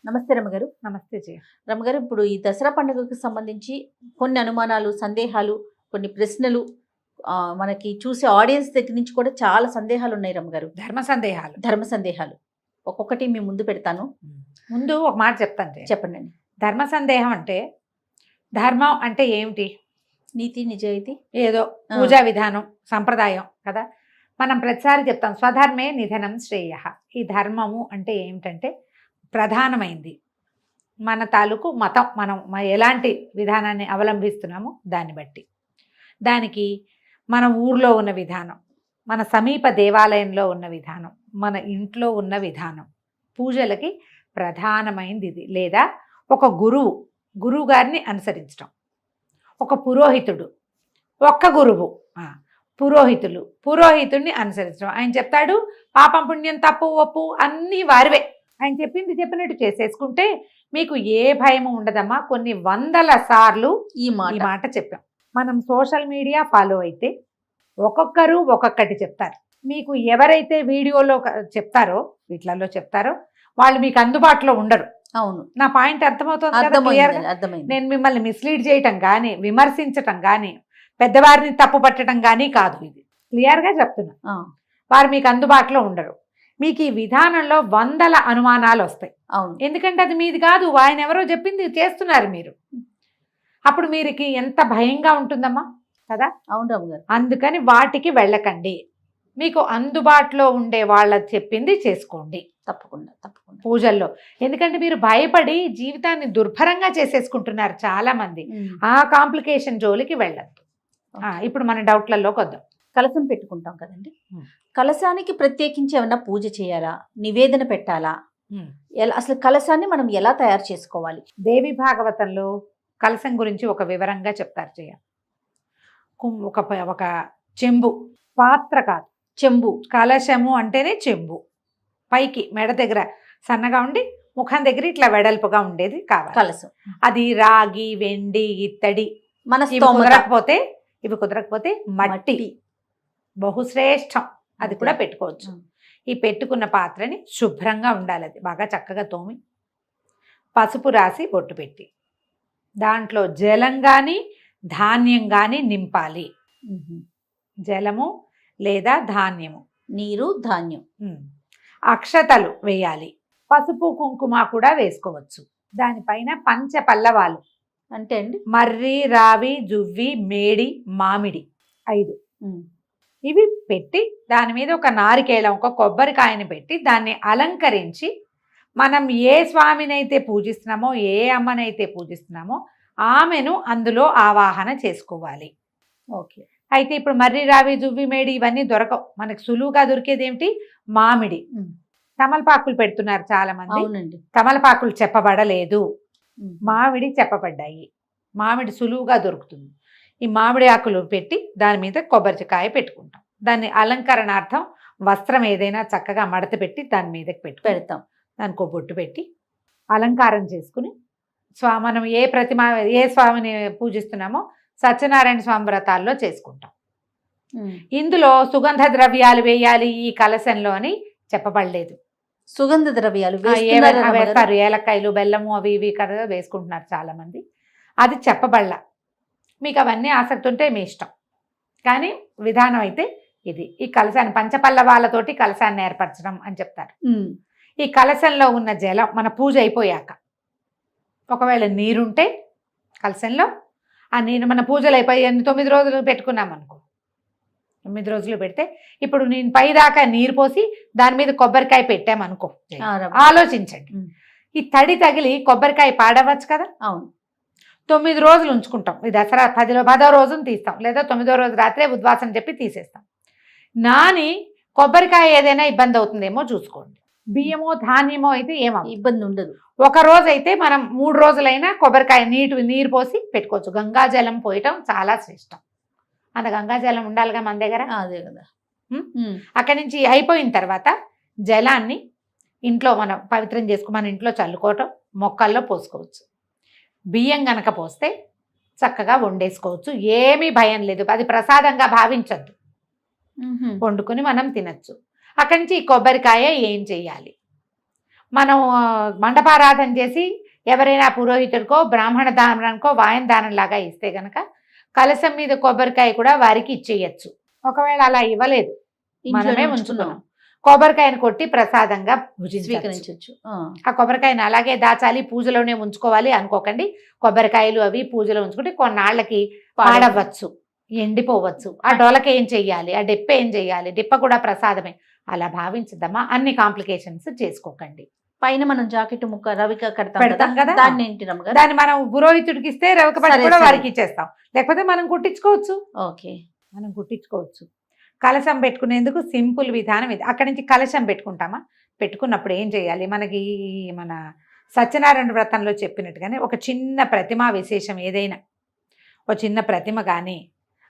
నమస్తే రమ్మగారు. నమస్తే జయ. రమ్మగారు, ఇప్పుడు ఈ దసరా పండుగకు సంబంధించి కొన్ని అనుమానాలు, సందేహాలు, కొన్ని ప్రశ్నలు మనకి చూసే ఆడియన్స్ దగ్గర నుంచి కూడా చాలా సందేహాలు ఉన్నాయి రమ్మగారు. ధర్మ సందేహాలు ఒక్కొక్కటి మీ ముందు పెడతాను. ముందు ఒక మాట చెప్తాను జయ. చెప్పండి. ధర్మ సందేహం అంటే ధర్మం అంటే ఏమిటి? నీతి, నిజాయితీ, ఏదో పూజా విధానం, సంప్రదాయం కదా. మనం ప్రతిసారి చెప్తాం స్వధర్మే నిధనం శ్రేయ. ఈ ధర్మము అంటే ఏమిటంటే ప్రధానమైంది మన తాలూకు మతం, మనం ఎలాంటి విధానాన్ని అవలంబిస్తున్నామో దాన్ని బట్టి, దానికి మన ఊర్లో ఉన్న విధానం, మన సమీప దేవాలయంలో ఉన్న విధానం, మన ఇంట్లో ఉన్న విధానం, పూజలకి ప్రధానమైనది ఇది. లేదా ఒక గురువు గారిని అనుసరించడం, ఒక పురోహితుడు, ఒక్క గురువు, పురోహితుడిని అనుసరించడం. ఆయన చెప్తాడు పాపం పుణ్యం తప్పు ఒప్పు అన్నీ వారివే, ఆయన చెప్పినట్టు చేసేసుకుంటే మీకు ఏ భయం ఉండదమ్మా. కొన్ని వందల సార్లు ఈ మాట చెప్పాం. మనం సోషల్ మీడియా ఫాలో అయితే ఒక్కొక్కరు ఒక్కొక్కటి చెప్తారు. మీకు ఎవరైతే వీడియోలో చెప్తారో, వీటిలలో చెప్తారో వాళ్ళు మీకు అందుబాటులో ఉండరు. అవును, నా పాయింట్ అర్థమవుతుంది. నేను మిమ్మల్ని మిస్లీడ్ చేయటం కానీ, విమర్శించటం కానీ, పెద్దవారిని తప్పు పట్టడం కానీ కాదు. ఇది క్లియర్గా చెప్తున్నా. వారు మీకు అందుబాటులో ఉండరు. మీకు ఈ విధానంలో వందల అనుమానాలు వస్తాయి. అవును, ఎందుకంటే అది మీది కాదు, ఆయన ఎవరో చెప్పింది చేస్తున్నారు మీరు. అప్పుడు మీరికి ఎంత భయంగా ఉంటుందమ్మా కదా. అవును రాము గారు. అందుకని వాటికి వెళ్ళకండి. మీకు అందుబాటులో ఉండే వాళ్ళ చెప్పింది చేసుకోండి. తప్పకుండా. పూజల్లో ఎందుకంటే మీరు భయపడి జీవితాన్ని దుర్భరంగా చేసేసుకుంటున్నారు చాలా మంది. ఆ కాంప్లికేషన్ జోలికి వెళ్ళద్దు. ఇప్పుడు మన డౌట్లలోకి వద్దాం. కలశం పెట్టుకుంటాం కదండి, కలశానికి ప్రత్యేకించి ఏమన్నా పూజ చేయాలా, నివేదన పెట్టాలా, ఎలా అసలు కలశాన్ని మనం ఎలా తయారు చేసుకోవాలి? దేవి భాగవతంలో కలశం గురించి ఒక వివరంగా చెప్తారు జయ. ఒక చెంబు, పాత్ర కాదు, చెంబు. కలశము అంటేనే చెంబు, పైకి మెడ దగ్గర సన్నగా ఉండి ముఖం దగ్గర ఇట్లా వెడల్పుగా ఉండేది కావాలి కలశం. అది రాగి, వెండి, ఇత్తడి. మన ఇవి కుదరకపోతే మట్టి బహుశ్రేష్టం, అది కూడా పెట్టుకోవచ్చు. ఈ పెట్టుకున్న పాత్రని శుభ్రంగా ఉండాలి, అది బాగా చక్కగా తోమి పసుపు రాసి బొట్టు పెట్టి దాంట్లో జలం కానీ ధాన్యం కానీ నింపాలి. జలము లేదా ధాన్యము, నీరు, ధాన్యం. అక్షతలు వేయాలి, పసుపు కుంకుమ కూడా వేసుకోవచ్చు. దానిపైన పంచ పల్లవాలు అంటే అండి మర్రి, రావి, జువ్వి, మేడి, మామిడి 5 ఇవి పెట్టి దాని మీద ఒక నారికేళం, ఒక కొబ్బరికాయని పెట్టి దాన్ని అలంకరించి మనం ఏ స్వామినైతే పూజిస్తున్నామో, ఏ అమ్మనైతే పూజిస్తున్నామో ఆమెను అందులో ఆవాహన చేసుకోవాలి. ఓకే. అయితే ఇప్పుడు మర్రి, రావి, జువ్వి, మేడి ఇవన్నీ దొరకవు. మనకు సులువుగా దొరికేది ఏమిటి? మామిడి. తమలపాకులు పెడుతున్నారు చాలా మంది. అవునండి, తమలపాకులు చెప్పబడలేదు, మామిడి చెప్పబడ్డాయి. మామిడి సులువుగా దొరుకుతుంది. ఈ మామిడి ఆకులు పెట్టి దాని మీద కొబ్బరికాయ పెట్టుకుంటాం. దాన్ని అలంకరణార్థం వస్త్రం ఏదైనా చక్కగా మడత పెట్టి దాని మీదకి పెడతాం. దానికి బొట్టు పెట్టి అలంకారం చేసుకుని మనం ఏ స్వామిని పూజిస్తున్నామో సత్యనారాయణ స్వామి వ్రతాల్లో చేసుకుంటాం. ఇందులో సుగంధ ద్రవ్యాలు వేయాలి ఈ కలశంలో అని చెప్పబడలేదు. సుగంధ ద్రవ్యాలు వేస్తారు, ఏలక్కాయలు, బెల్లము అవి ఇవి కదా వేసుకుంటున్నారు చాలా మంది. అది చెప్పబడలా. మీకు అవన్నీ ఆసక్తి ఉంటే మీ ఇష్టం, కానీ విధానం అయితే ఇది. ఈ కలశాన్ని పంచపల్లవాలతోటి కలశాన్ని ఏర్పరచడం అని చెప్తారు. ఈ కలశంలో ఉన్న జలం మన పూజ అయిపోయాక, ఒకవేళ నీరుంటే కలశంలో ఆ నీరు మన పూజలు అయిపోయి 9 రోజులు పెట్టుకున్నాం అనుకో, 9 రోజులు పెడితే ఇప్పుడు నేను పైదాకా నీరు పోసి దాని మీద కొబ్బరికాయ పెట్టామనుకో, ఆలోచించండి, ఈ తడి తగిలి కొబ్బరికాయ పాడవచ్చు కదా. అవును. 9 రోజులు ఉంచుకుంటాం. ఈ దసరా 10వ రోజును తీస్తాం, లేదా 9వ రోజు రాత్రే ఉద్వాసన చెప్పి తీసేస్తాం. నాని కొబ్బరికాయ ఏదైనా ఇబ్బంది అవుతుందేమో చూసుకోండి. బియ్యమో ధాన్యమో అయితే ఏమో ఇబ్బంది ఉండదు. ఒక రోజు అయితే మనం 3 రోజులైనా కొబ్బరికాయ నీరు పోసి పెట్టుకోవచ్చు. గంగాజలం పోయటం చాలా శ్రేష్టం. అంత గంగాజలం ఉండాలిగా మన దగ్గర. అదే కదా. అక్కడి నుంచి అయిపోయిన తర్వాత జలాన్ని ఇంట్లో మనం పవిత్రం చేసుకుని మన ఇంట్లో చల్లుకోవటం, మొక్కల్లో పోసుకోవచ్చు. బియ్యం గనక పోస్తే చక్కగా వండేసుకోవచ్చు, ఏమీ భయం లేదు. అది ప్రసాదంగా భావించద్దు, వండుకొని మనం తినచ్చు. అక్కడి నుంచి ఈ కొబ్బరికాయ ఏం చెయ్యాలి? మనం మండపారాధన చేసి ఎవరైనా పురోహితుడికో బ్రాహ్మణ దానానికో వాయన దానం లాగా ఇస్తే గనక కలశం మీద కొబ్బరికాయ కూడా వారికి ఇచ్చేయచ్చు. ఒకవేళ అలా ఇవ్వలేదు, మనమే ఉంచుకున్నాం, కొబ్బరికాయను కొట్టి ప్రసాదంగా స్వీకరించవచ్చు. ఆ కొబ్బరికాయను అలాగే దాచాలి, పూజలోనే ఉంచుకోవాలి అనుకోకండి. కొబ్బరికాయలు అవి పూజలో ఉంచుకుంటే కొన్నాళ్ళకి పాడవచ్చు, ఎండిపోవచ్చు. ఆ డొలక ఏం చెయ్యాలి, ఆ డిప్ప ఏం చెయ్యాలి, డిప్ప కూడా ప్రసాదమే, అలా భావించద్దమ్మా. అన్ని కాంప్లికేషన్స్ చేసుకోకండి. పైన మనం జాకెట్ ముక్క రవిక పెడతాం కదా, దాన్ని దాన్ని మనం పురోహితుడికి ఇస్తే రవిక పట్టి కూడా వారికి ఇచ్చేస్తాం, లేకపోతే మనం కుట్టించుకోవచ్చు. ఓకే, మనం కుట్టించుకోవచ్చు. కలశం పెట్టుకునేందుకు సింపుల్ విధానం ఇది. అక్కడి నుంచి కలశం పెట్టుకుంటామా, పెట్టుకున్నప్పుడు ఏం చేయాలి, మనకి మన సత్యనారాయణ వ్రతంలో చెప్పినట్టుగానే ఒక చిన్న ప్రతిమా విశేషం ఏదైనా, ఒక చిన్న ప్రతిమ కానీ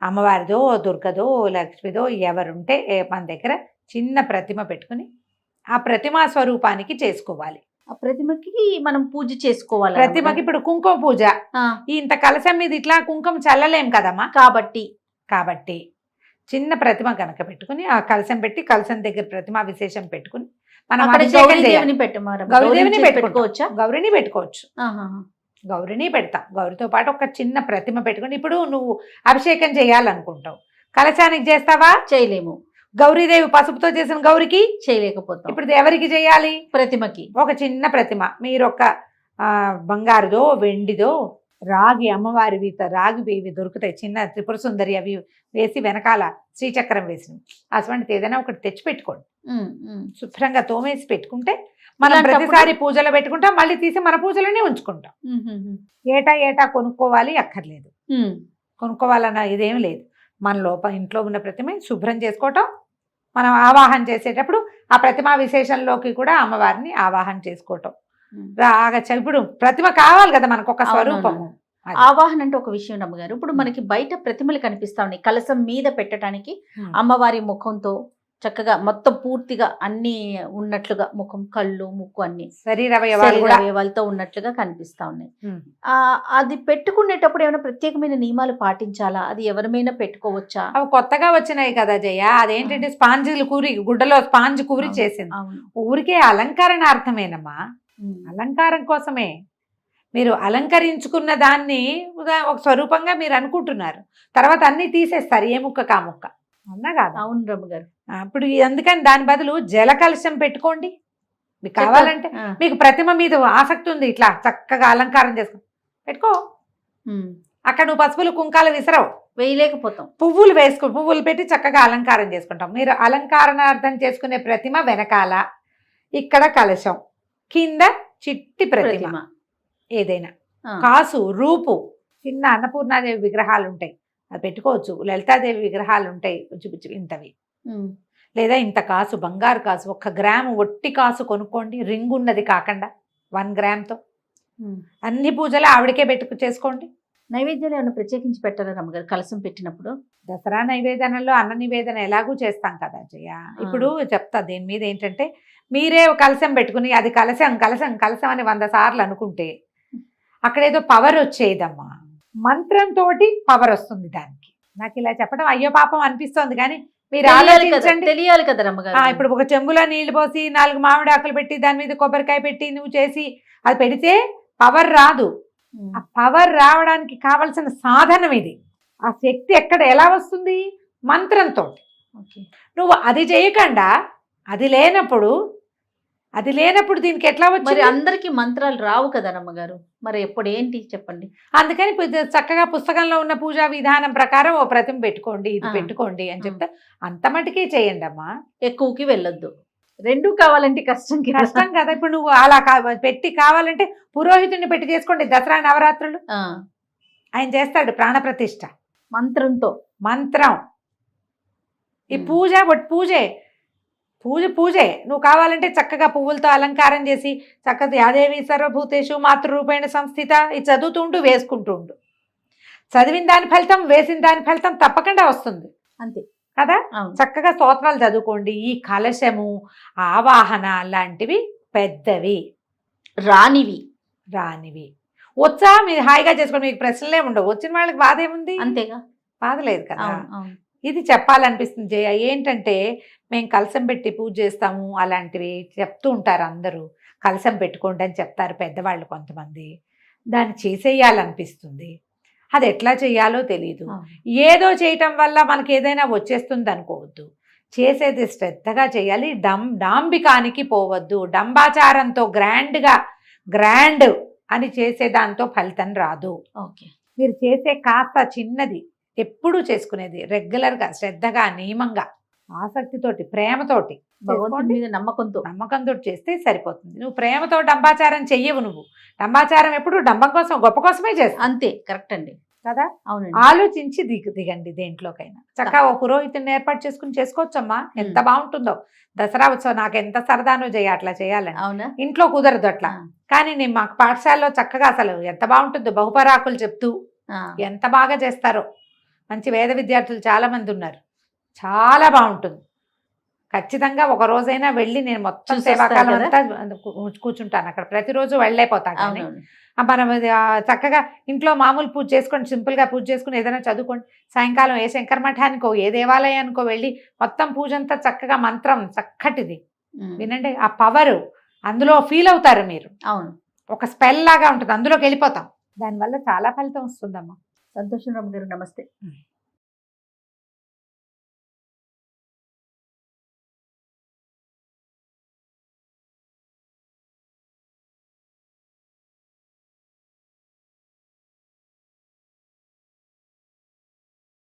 అమ్మవారిదో దుర్గదో లక్ష్మిదో ఎవరుంటే మన దగ్గర చిన్న ప్రతిమ పెట్టుకుని ఆ ప్రతిమా స్వరూపానికి చేసుకోవాలి. ఆ ప్రతిమకి మనం పూజ చేసుకోవాలి. ప్రతిమకి ఇప్పుడు కుంకుమ పూజ, ఇంత కలశం మీద ఇట్లా కుంకుమ చల్లలేం కదమ్మా, కాబట్టి చిన్న ప్రతిమ కనుక పెట్టుకుని ఆ కలశం పెట్టి కలశం దగ్గర ప్రతిమా విశేషం పెట్టుకుని మనం గౌరీదేవిని పెట్టుకోవచ్చా, గౌరిని పెట్టుకోవచ్చు, గౌరిని పెడతాం. గౌరితో పాటు ఒక చిన్న ప్రతిమ పెట్టుకుని, ఇప్పుడు నువ్వు అభిషేకం చేయాలనుకుంటావు, కలశానికి చేస్తావా, చేయలేము. గౌరీదేవి పసుపుతో చేసిన గౌరికి చేయలేకపోతాం. ఇప్పుడు ఎవరికి చేయాలి, ప్రతిమకి. ఒక చిన్న ప్రతిమ మీరు ఒక బంగారుదో వెండిదో రాగి అమ్మవారివి రాగివి దొరుకుతాయి, చిన్న త్రిపుర సుందరి అవి వేసి వెనకాల శ్రీచక్రం వేసినవి, అటువంటిది ఏదైనా ఒకటి తెచ్చి పెట్టుకోండి. శుభ్రంగా తోమేసి పెట్టుకుంటే మనం ప్రతిసారి పూజలో పెట్టుకుంటాం, మళ్ళీ తీసి మన పూజలోనే ఉంచుకుంటాం. ఏటా కొనుక్కోవాలి అక్కర్లేదు, కొనుక్కోవాలన్న ఇదేం లేదు. మన ఇంట్లో ఉన్న ప్రతిమ శుభ్రం చేసుకోవటం, మనం ఆవాహన చేసేటప్పుడు ఆ ప్రతిమా విశేషంలోకి కూడా అమ్మవారిని ఆవాహన చేసుకోవటం. ఇప్పుడు ప్రతిమ కావాలి కదా మనకు ఒక స్వరూపము. ఆవాహన అంటే ఒక విషయం అమ్మగారు, ఇప్పుడు మనకి బయట ప్రతిమలు కనిపిస్తా ఉన్నాయి, కలశం మీద పెట్టడానికి అమ్మవారి ముఖంతో చక్కగా మొత్తం పూర్తిగా అన్ని ఉన్నట్లుగా, ముఖం కళ్ళు ముక్కు అన్ని శరీరవయవాలతో ఉన్నట్లుగా కనిపిస్తా ఉన్నాయి. అది పెట్టుకునేటప్పుడు ఏమైనా ప్రత్యేకమైన నియమాలు పాటించాలా, అది ఎవరిమైనా పెట్టుకోవచ్చా? అవి కొత్తగా వచ్చినాయి కదా జయ, అదేంటంటే స్పాంజీలు కూరి గుడ్డలో స్పాంజ్ కూరి చేసింది, ఊరికే అలంకరణార్థమేనమ్మా, అలంకారం కోసమే. మీరు అలంకరించుకున్న దాన్ని ఒక స్వరూపంగా మీరు అనుకుంటున్నారు, తర్వాత అన్ని తీసేస్తారు ఏ ముక్క కా ముక్క, అవునా కాదు? అవును రమ్మ గారు. ఇప్పుడు అందుకని దాని బదులు జల కలశం పెట్టుకోండి. మీకు కావాలంటే, మీకు ప్రతిమ మీద ఆసక్తి ఉంది, ఇట్లా చక్కగా అలంకారం చేసుకో పెట్టుకో. అక్కడ నువ్వు పసుపులు కుంకాలు విసరవు, వేయలేకపోతాం, పువ్వులు వేసుకో, పువ్వులు పెట్టి చక్కగా అలంకారం చేసుకుంటాం. మీరు అలంకారణార్థం చేసుకునే ప్రతిమ వెనకాల ఇక్కడ కలశం, కింద చిట్టి ప్రతిమ ఏదైనా, కాసు రూపు, చిన్న అన్నపూర్ణాదేవి విగ్రహాలు ఉంటాయి అది పెట్టుకోవచ్చు, లలితాదేవి విగ్రహాలు ఉంటాయి ఇంతవి, లేదా ఇంత కాసు బంగారు కాసు 1 గ్రాము ఒట్టి కాసు కొనుక్కోండి, రింగ్ ఉన్నది కాకుండా 1 గ్రామ్తో అన్ని పూజలు ఆవిడకే చేసుకోండి. నైవేద్యాలు ఏమైనా ప్రత్యేకించి పెట్టారా రమ్మగారు కలశం పెట్టినప్పుడు? దసరా నైవేదనలో అన్న నివేదన ఎలాగూ చేస్తాం కదా జయ. ఇప్పుడు చెప్తా దీని మీద ఏంటంటే, మీరే కలశం పెట్టుకుని అది కలశం కలశం కలశం అని 100 సార్లు అనుకుంటే అక్కడేదో పవర్ వచ్చేదమ్మా, మంత్రంతో పవర్ వస్తుంది దానికి. నాకు ఇలా చెప్పడం అయ్యో పాపం అనిపిస్తోంది, కానీ మీరు ఆలోచించండి, తెలియాలి కదా రమ్మగారు. ఇప్పుడు ఒక చెంబులో నీళ్లు పోసి 4 మామిడి ఆకులు పెట్టి దాని మీద కొబ్బరికాయ పెట్టి నువ్వు చేసి అది పెడితే పవర్ రాదు. ఆ పవర్ రావడానికి కావలసిన సాధనం ఇది. ఆ శక్తి ఎక్కడ ఎలా వస్తుంది, మంత్రంతో. నువ్వు అది చేయకుండా అది లేనప్పుడు దీనికి ఎట్లా వచ్చి, అందరికి మంత్రాలు రావు కదా రమ్మగారు, మరి ఎప్పుడు ఏంటి చెప్పండి. అందుకని చక్కగా పుస్తకంలో ఉన్న పూజా విధానం ప్రకారం ఓ ప్రతిమ పెట్టుకోండి, ఇది పెట్టుకోండి అని చెప్తే అంత మటుకే చేయండి అమ్మా, ఎక్కువకి వెళ్ళొద్దు. 2 కావాలంటే కష్టం కదా. ఇప్పుడు నువ్వు అలా పెట్టి కావాలంటే పురోహితుడిని పెట్టి చేసుకోండి. దసరా నవరాత్రులు ఆయన చేస్తాడు ప్రాణప్రతిష్ఠ మంత్రంతో. ఈ పూజే నువ్వు కావాలంటే చక్కగా పువ్వులతో అలంకారం చేసి చక్కగా యాదేవి సర్వభూతేషు మాతృరూపేణ సంస్థిత ఇది చదువుతుంటూ వేసుకుంటుండు. చదివిన దాని ఫలితం వేసిన దాని ఫలితం తప్పకుండా వస్తుంది, అంతే కదా. చక్కగా స్తోత్రాలు చదువుకోండి. ఈ కలశము ఆవాహన లాంటివి పెద్దవి రానివి వచ్చా మీరు హాయిగా చేసుకోండి, మీకు ప్రశ్నలే ఉండవు. వచ్చిన వాళ్ళకి బాధ ఏముంది, అంతేగా, బాధ లేదు కదా. ఇది చెప్పాలనిపిస్తుంది జయ. ఏంటంటే మేము కలశం పెట్టి పూజ చేస్తాము అలాంటివి చెప్తూ ఉంటారు అందరూ. కలశం పెట్టుకోండి అని చెప్తారు పెద్దవాళ్ళు కొంతమంది. దాన్ని చేసేయాలనిపిస్తుంది, అది ఎట్లా చేయాలో తెలియదు. ఏదో చేయటం వల్ల మనకి ఏదైనా వచ్చేస్తుంది అనుకోవద్దు. చేసేది శ్రద్ధగా చేయాలి. డాంబికానికి పోవద్దు. డంబాచారంతో గ్రాండ్ అని చేసే దాంతో ఫలితం రాదు. ఓకే, మీరు చేసే కాస్త చిన్నది ఎప్పుడూ చేసుకునేది రెగ్యులర్గా, శ్రద్ధగా, నియమంగా, ఆసక్తితోటి, ప్రేమతోటి, భగవంతుడి మీద నమ్మకంతో చేస్తే సరిపోతుంది. నువ్వు ప్రేమతో డంబాచారం చెయ్యవు. నువ్వు డంబాచారం ఎప్పుడు డంబం కోసం, గొప్ప కోసమే చేస్తావు. అంతే, కరెక్ట్ అండి కదా. అవునండి. ఆలోచించి దిగండి దేంట్లోకైనా. చక్కగా ఓ పురోహితుని ఏర్పాటు చేసుకుని చేసుకోవచ్చమ్మా. ఎంత బాగుంటుందో. దసరా ఉత్సవం నాకు ఎంత సరదానో అట్లా చేయాలని. అవునా, ఇంట్లో కుదరదు అట్లా. కానీ నేను మాకు పాఠశాలలో చక్కగా అసలు ఎంత బాగుంటుందో, బహుపరాకులు చెప్తూ ఎంత బాగా చేస్తారో. మంచి వేద విద్యార్థులు చాలా మంది ఉన్నారు. చాలా బాగుంటుంది. ఖచ్చితంగా ఒక రోజైనా వెళ్ళి నేను మొత్తం సేవాకాలం అంతా కూర్చుంటాను అక్కడ. ప్రతిరోజు వెళ్ళైపోతాను. కానీ మనం చక్కగా ఇంట్లో మామూలు పూజ చేసుకోండి, సింపుల్గా పూజ చేసుకుని ఏదైనా చదువుకోండి. సాయంకాలం ఏ శంకర మఠానికో ఏ దేవాలయానికో వెళ్ళి మొత్తం పూజ అంతా చక్కగా మంత్రం చక్కటిది వినండి. ఆ పవర్ అందులో ఫీల్ అవుతారు మీరు. అవును, ఒక స్పెల్ లాగా ఉంటుంది, అందులోకి వెళ్ళిపోతాం. దానివల్ల చాలా ఫలితం వస్తుందమ్మా. సంతోషం రమ్మ గారు, నమస్తే.